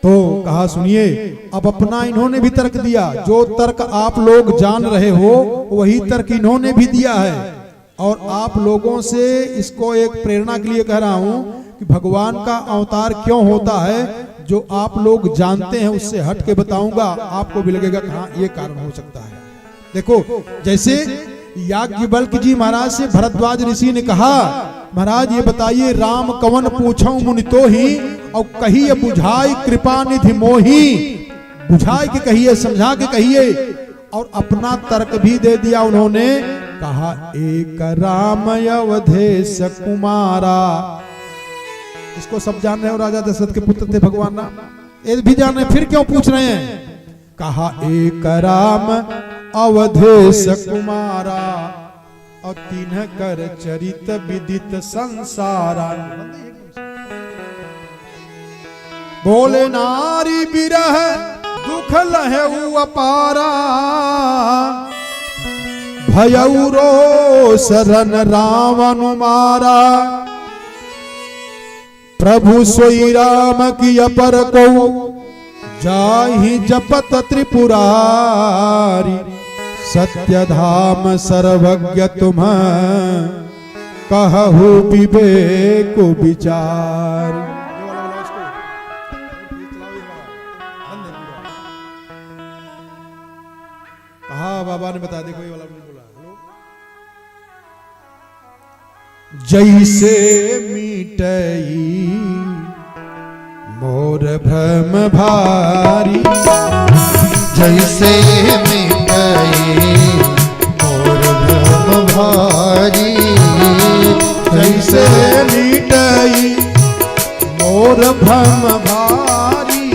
तो कहा सुनिए, अब अपना इन्होंने भी तर्क दिया। जो तर्क आप लोग जान रहे हो वही तर्क इन्होंने भी दिया है। और आप लोगों से इसको एक प्रेरणा के लिए कह रहा हूं कि भगवान का अवतार क्यों होता है, जो आप लोग जानते हैं उससे हट के बताऊंगा, आपको भी लगेगा कि हाँ ये कारण हो सकता है। देखो, जैसे याज्ञवल्क्य जी महाराज से भरद्वाज ऋषि ने कहा, महाराज ये बताइए राम कवन पूछऊं मुनि तो ही, और कहिए बुझाई कृपा निधि मोही। बुझाई के कहिए, समझा के कहिए। और अपना तर्क भी दे दिया उन्होंने। कहा एक राम अवधेश कुमारा। इसको सब जान रहे हो, राजा दशरथ के पुत्र थे भगवान राम, ये भी जान रहे, फिर क्यों पूछ रहे हैं? कहा एक राम अवधेश कुमारा, और तीन कर चरित विदित संसारा। बोले नारी बिरह दुख लहु अपारा, भयउ रो शरण रावण मारा। प्रभु सोई राम की अपर को, जाहि जपत त्रिपुरारी। सत्य धाम सर्वज्ञ तुम, कहु विवेक विचार। कहा बाबा ने बता दे, कोई वाला नहीं बोला। जैसे मिटई मोर भ्रम भारी, जैसे मिटई मोर भ्रम भारी। जैसे मिटई मोर भ्रम भारी,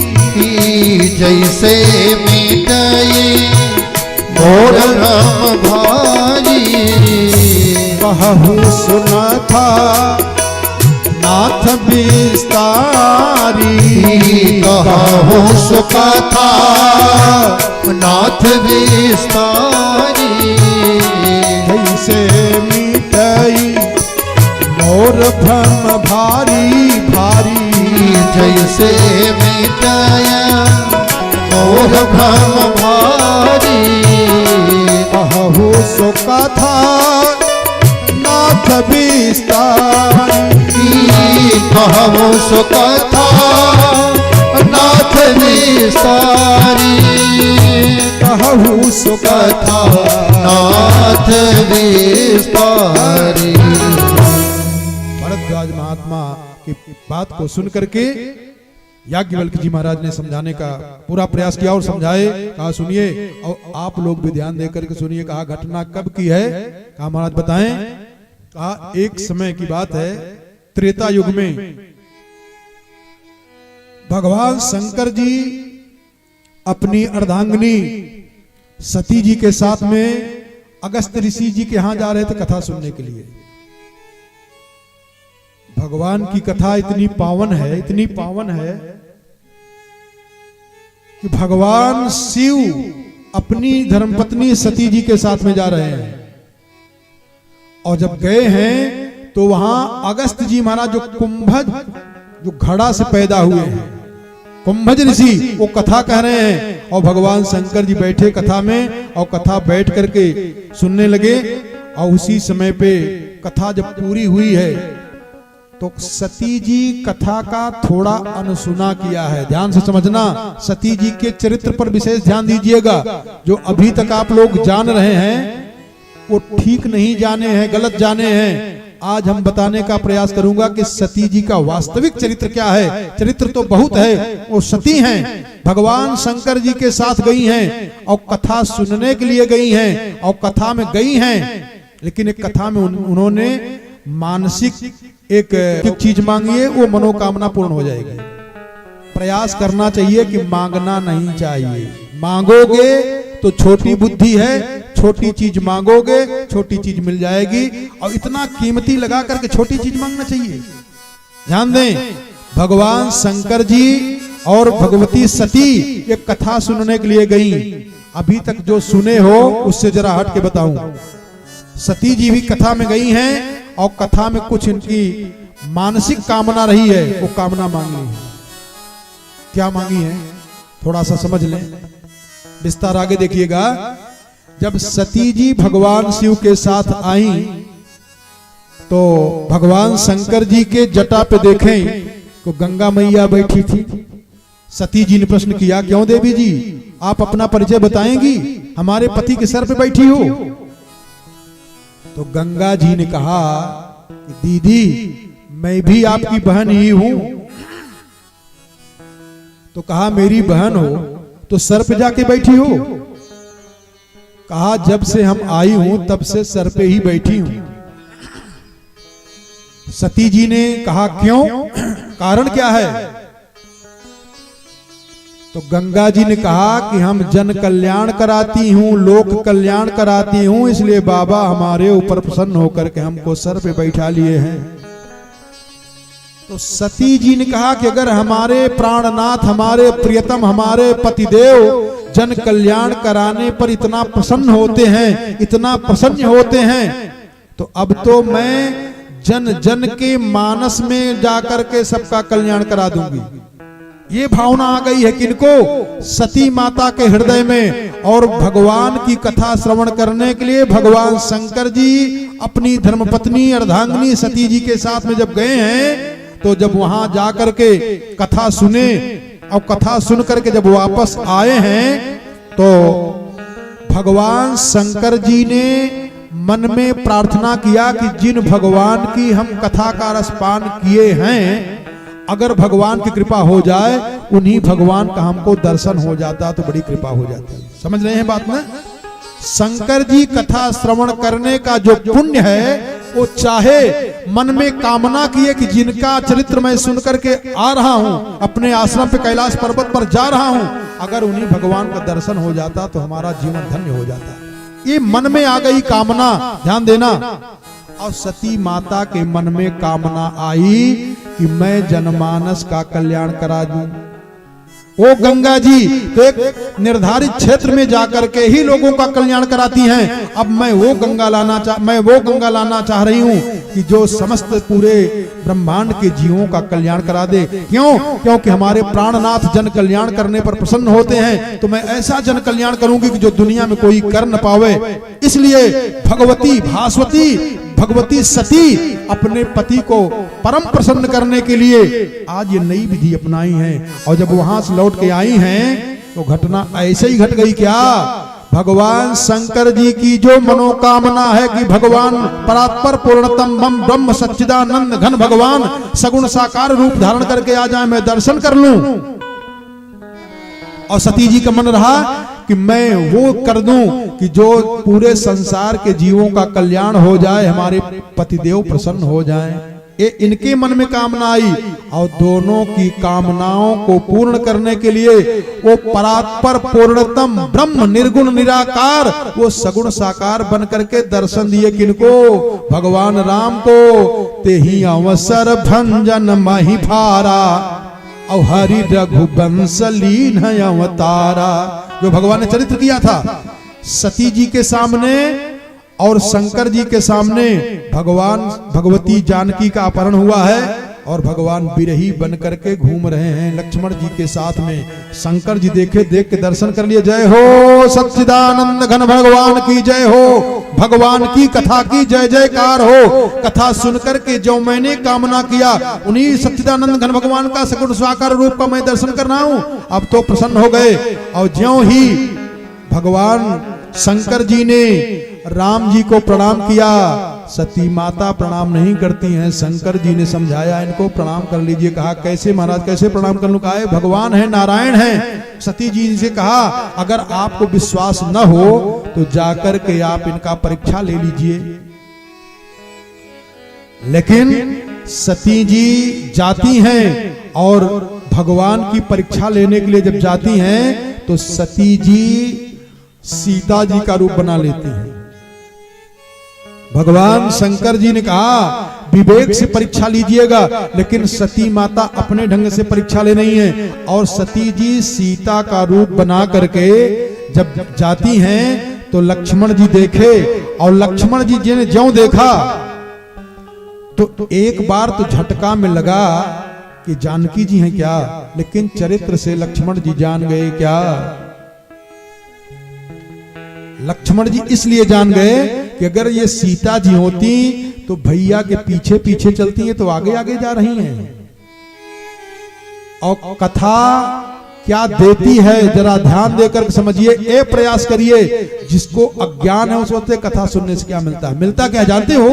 जैसे मिटई मोर भ्रम भारी। कहु सुना था नाथ विस्तारी, कहु सुखा था नाथ विस्तारी। जैसे मिटई मोर भ्रम भारी भारी। जैसे मिटाया मोर भ्रम भारी। कहु सुखा था नाथ विस्तारी। कहु सुखा था नाथ विस्तारी। कहु सुखा था नाथ विस्तारी। भरद्वाज महात्मा की बात को सुन करके याज्ञवल्क्य जी महाराज ने समझाने का पूरा प्रयास किया और समझाए। कहा सुनिए, और आप लोग भी ध्यान देकर के सुनिए। कहा घटना कब की है? कहा महाराज बताएं। कहा एक समय की बात है, त्रेता युग में भगवान शंकर जी अपनी अर्धांगिनी सती जी के साथ में अगस्त ऋषि जी के यहां जा रहे थे कथा सुनने के लिए। भगवान की कथा इतनी पावन है, इतनी पावन है कि भगवान शिव अपनी धर्मपत्नी सती जी के साथ में जा रहे हैं। और जब गए हैं तो वहां अगस्त जी महाराज जो कुंभज, जो घड़ा से पैदा हुए हैं, कुंभज ऋषि, वो कथा कह रहे हैं। और भगवान शंकर जी बैठे कथा में, और कथा बैठ करके सुनने लगे। और उसी समय पे कथा जब पूरी हुई है तो सती जी कथा का थोड़ा अनसुना किया है। ध्यान से समझना, सती जी के चरित्र पर विशेष ध्यान दीजिएगा। जो अभी तक आप लोग जान रहे हैं वो ठीक नहीं जाने हैं, गलत जाने हैं। आज हम बताने का प्रयास करूंगा कि सती जी का वास्तविक चरित्र क्या है। चरित्र तो बहुत है, वो सती हैं, भगवान शंकर जी के साथ गई हैं और कथा सुनने के लिए गई हैं और कथा में गई हैं। लेकिन एक कथा में उन्होंने मानसिक एक चीज मांगी है, वो मनोकामना पूर्ण हो जाएगी। प्रयास करना चाहिए कि मांगना नहीं चाहिए। मांगोगे तो छोटी बुद्धि है, छोटी चीज मांगोगे छोटी चीज मिल जाएगी। और इतना कीमती लगा करके छोटी चीज मांगना चाहिए। ध्यान दें, भगवान शंकर जी और भगवती सती एक कथा सुनने के लिए गई। अभी तक जो सुने हो उससे जरा हट के बताऊं। सती जी भी कथा में गई हैं और कथा में कुछ इनकी मानसिक कामना रही है, वो कामना मांगी है। क्या मांगी है, थोड़ा सा समझ लें, विस्तार आगे देखिएगा। जब सती जी भगवान शिव के साथ आई तो भगवान शंकर जी के जटा पे देखें तो गंगा मैया बैठी थी। सती जी ने प्रश्न किया, क्यों देवी जी, आप अपना परिचय बताएंगी, हमारे पति के सर पे बैठी हो? तो गंगा जी ने कहा कि दीदी मैं भी आपकी बहन ही हूं। तो कहा मेरी बहन हो तो सर पे जाके बैठी हो? कहा जब से हम आई हूं तब से सर पे ही बैठी हूं। सती जी ने कहा क्यों, कारण क्या है? तो गंगा जी ने कहा कि हम जन कल्याण कराती हूं, लोक कल्याण कराती हूं, इसलिए बाबा हमारे ऊपर प्रसन्न होकर के हमको सर पे बैठा लिए हैं। तो सती जी ने कहा कि अगर हमारे प्राणनाथ, हमारे प्रियतम, हमारे पतिदेव जन कल्याण कराने पर इतना प्रसन्न होते हैं, इतना प्रसन्न होते हैं, तो अब तो मैं जन जन के मानस में जाकर के सबका कल्याण करा दूंगी। ये भावना आ गई है किनको? सती माता के हृदय में। और भगवान की कथा श्रवण करने के लिए भगवान शंकर जी अपनी धर्मपत्नी अर्धांगिनी सती जी के साथ में जब गए हैं, तो जब वहां जाकर के कथा सुने और कथा सुन करके जब वापस आए हैं, तो भगवान शंकर जी ने मन में प्रार्थना किया कि जिन भगवान की हम कथा का रसपान किए हैं, अगर भगवान की कृपा हो जाए, उन्हीं भगवान का हमको दर्शन हो जाता तो बड़ी कृपा हो जाती। समझ रहे हैं बात में? शंकर जी कथा श्रवण करने का जो पुण्य है, वो चाहे मन में कामना किए कि जिनका चरित्र मैं सुन करके आ रहा हूं, अपने आश्रम पे कैलाश पर्वत पर जा रहा हूं, अगर उन्हीं भगवान का दर्शन हो जाता तो हमारा जीवन धन्य हो जाता। ये मन में आ गई कामना, ध्यान देना। और सती माता के मन में कामना आई कि मैं जनमानस का कल्याण करा दूं। वो गंगा जी तो एक निर्धारित क्षेत्र में जाकर के ही लोगों का कल्याण कराती हैं। अब मैं वो गंगा लाना चाह रही हूं कि जो समस्त पूरे ब्रह्मांड के जीवों का कल्याण करा दे। क्यों? क्योंकि हमारे प्राणनाथ जन कल्याण करने पर प्रसन्न होते हैं, तो मैं ऐसा जन कल्याण करूंगी कि जो दुनिया में कोई कर न पावे। इसलिए भगवती भास्वती, भगवती सती अपने पति को परम प्रसन्न करने के लिए आज ये नई विधि अपनाई है। और जब वहां से लौट के आई हैं, तो घटना ऐसे ही घट गई। क्या? भगवान शंकर जी की जो मनोकामना है कि भगवान परात्पर पूर्णतम मम ब्रह्म सच्चिदानंद घन भगवान सगुण साकार रूप धारण करके आ जाए, मैं दर्शन कर लूं। और सती जी का मन रहा कि मैं वो कर दूं कि जो पूरे संसार के जीवों का कल्याण हो जाए, हमारे पतिदेव प्रसन्न हो जाएं। ये इनके मन में कामना आई। और दोनों की कामनाओं को पूर्ण करने के लिए वो परात्पर पूर्णतम ब्रह्म निर्गुण निराकार वो सगुण साकार बन करके दर्शन दिए। किनको? भगवान राम को। ते ही अवसर भंजन मही भारा और हरि रघुवंश लीन अवतारा। जो भगवान ने चरित्र किया था, सती जी के सामने और शंकर जी के सामने भगवान भगवती जानकी का अपहरण हुआ है और भगवान बिरही बन करके घूम रहे हैं लक्ष्मण जी के साथ में। शंकर जी देख के दर्शन कर लिए। जय हो सच्चिदानंद घन भगवान की जय हो, भगवान की कथा की जय जयकार हो। कथा सुनकर के जो मैंने कामना किया, उन्हीं सच्चिदानंद घन भगवान का सगुण साकार रूप का मैं दर्शन करना हूं। अब तो प्रसन्न हो गए। और ज्यों ही भगवान शंकर जी ने राम जी को प्रणाम किया, सती माता प्रणाम नहीं करती हैं। शंकर जी ने समझाया, इनको प्रणाम कर लीजिए। कहा कैसे महाराज, कैसे प्रणाम कर लूं? कहा भगवान है, नारायण है। सती जी से कहा अगर आपको विश्वास न हो तो जाकर के आप इनका परीक्षा ले लीजिए। लेकिन सती जी जाती हैं और भगवान की परीक्षा लेने के लिए जब जाती हैं, तो सती जी सीता जी का रूप बना लेती हैं। भगवान शंकर जी ने कहा विवेक से परीक्षा लीजिएगा, लेकिन सती माता अपने ढंग से परीक्षा ले रही हैं। और सती जी सीता का रूप बना करके जब जाती हैं, तो लक्ष्मण जी देखे। और लक्ष्मण जी ने ज्यों देखा, तो एक बार तो झटका में लगा कि जानकी जी हैं क्या, लेकिन चरित्र से लक्ष्मण जी जान गए क्या। लक्ष्मण जी इसलिए जान गए कि अगर ये सीता जी होती तो भैया के पीछे पीछे चलती हैं, तो आगे आगे जा रही हैं। और कथा क्या देती है जरा ध्यान देकर समझिए, ए प्रयास करिए। जिसको अज्ञान है उस वक्त कथा सुनने से क्या मिलता है, मिलता क्या जानते हो?